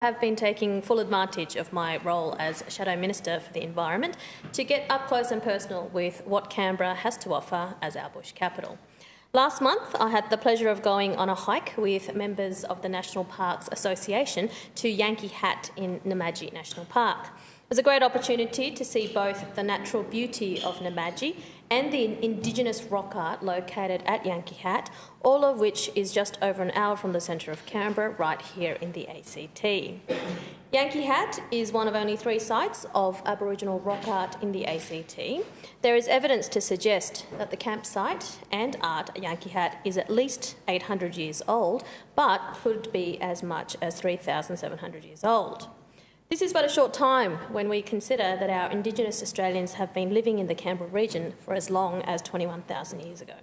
Have been taking full advantage of my role as Shadow Minister for the Environment to get up close and personal with what Canberra has to offer as our bush capital. Last month, I had the pleasure of going on a hike with members of the National Parks Association to Yankee Hat in Namadgi National Park. It was a great opportunity to see both the natural beauty of Namadgi and the Indigenous rock art located at Yankee Hat, all of which is just over an hour from the centre of Canberra, right here in the ACT. Yankee Hat is one of only 3 sites of Aboriginal rock art in the ACT. There is evidence to suggest that the campsite and art at Yankee Hat is at least 800 years old, but could be as much as 3,700 years old. This is but a short time when we consider that our Indigenous Australians have been living in the Canberra region for as long as 21,000 years ago.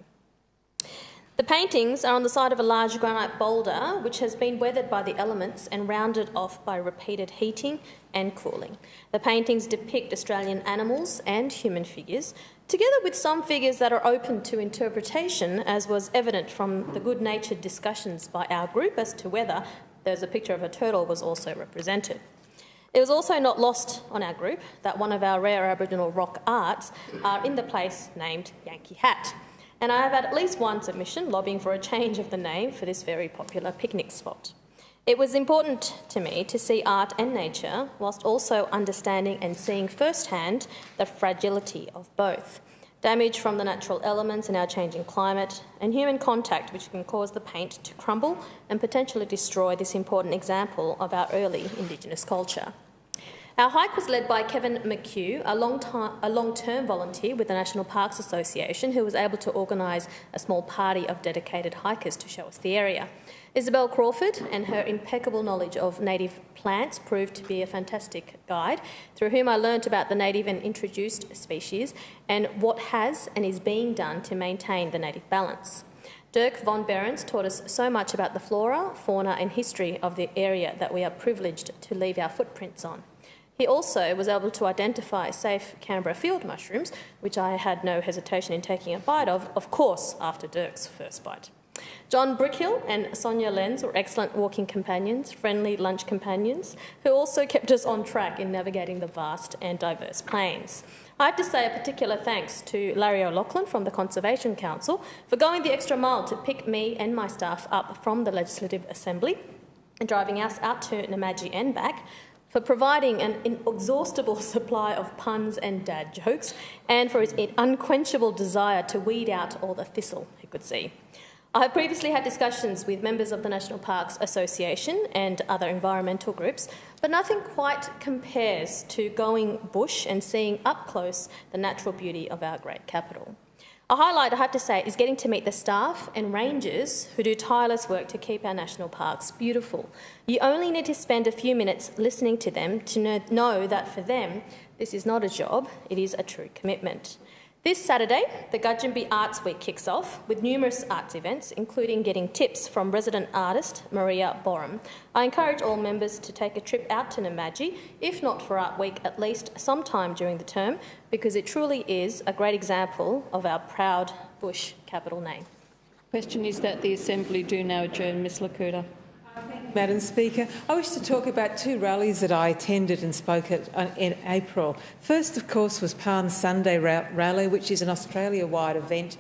The paintings are on the side of a large granite boulder which has been weathered by the elements and rounded off by repeated heating and cooling. The paintings depict Australian animals and human figures, together with some figures that are open to interpretation, as was evident from the good-natured discussions by our group as to whether there's a picture of a turtle was also represented. It was also not lost on our group that one of our rare Aboriginal rock arts are in the place named Yankee Hat, and I have had at least one submission lobbying for a change of the name for this very popular picnic spot. It was important to me to see art and nature whilst also understanding and seeing firsthand the fragility of both. Damage from the natural elements in our changing climate and human contact which can cause the paint to crumble and potentially destroy this important example of our early Indigenous culture. Our hike was led by Kevin McHugh, a long-term volunteer with the National Parks Association, who was able to organise a small party of dedicated hikers to show us the area. Isabel Crawford and her impeccable knowledge of native plants proved to be a fantastic guide, through whom I learnt about the native and introduced species and what has and is being done to maintain the native balance. Dirk von Behrens taught us so much about the flora, fauna and history of the area that we are privileged to leave our footprints on. He also was able to identify safe Canberra field mushrooms, which I had no hesitation in taking a bite of course, after Dirk's first bite. John Brickhill and Sonia Lenz were excellent walking companions, friendly lunch companions, who also kept us on track in navigating the vast and diverse plains. I have to say a particular thanks to Larry O'Loughlin from the Conservation Council for going the extra mile to pick me and my staff up from the Legislative Assembly and driving us out to Namadgi and back, for providing an inexhaustible supply of puns and dad jokes, and for his unquenchable desire to weed out all the thistle he could see. I have previously had discussions with members of the National Parks Association and other environmental groups, but nothing quite compares to going bush and seeing up close the natural beauty of our great capital. A highlight, I have to say, is getting to meet the staff and rangers who do tireless work to keep our national parks beautiful. You only need to spend a few minutes listening to them to know that for them, this is not a job, it is a true commitment. This Saturday, the Gudjunbi Arts Week kicks off with numerous arts events, including getting tips from resident artist Maria Borum. I encourage all members to take a trip out to Namadgi, if not for Art Week, at least sometime during the term, because it truly is a great example of our proud bush capital name. Question is that the Assembly do now adjourn. Ms Lakuta. Madam Speaker, I wish to talk about 2 rallies that I attended and spoke at in April. First, of course, was Palm Sunday Rally, which is an Australia-wide event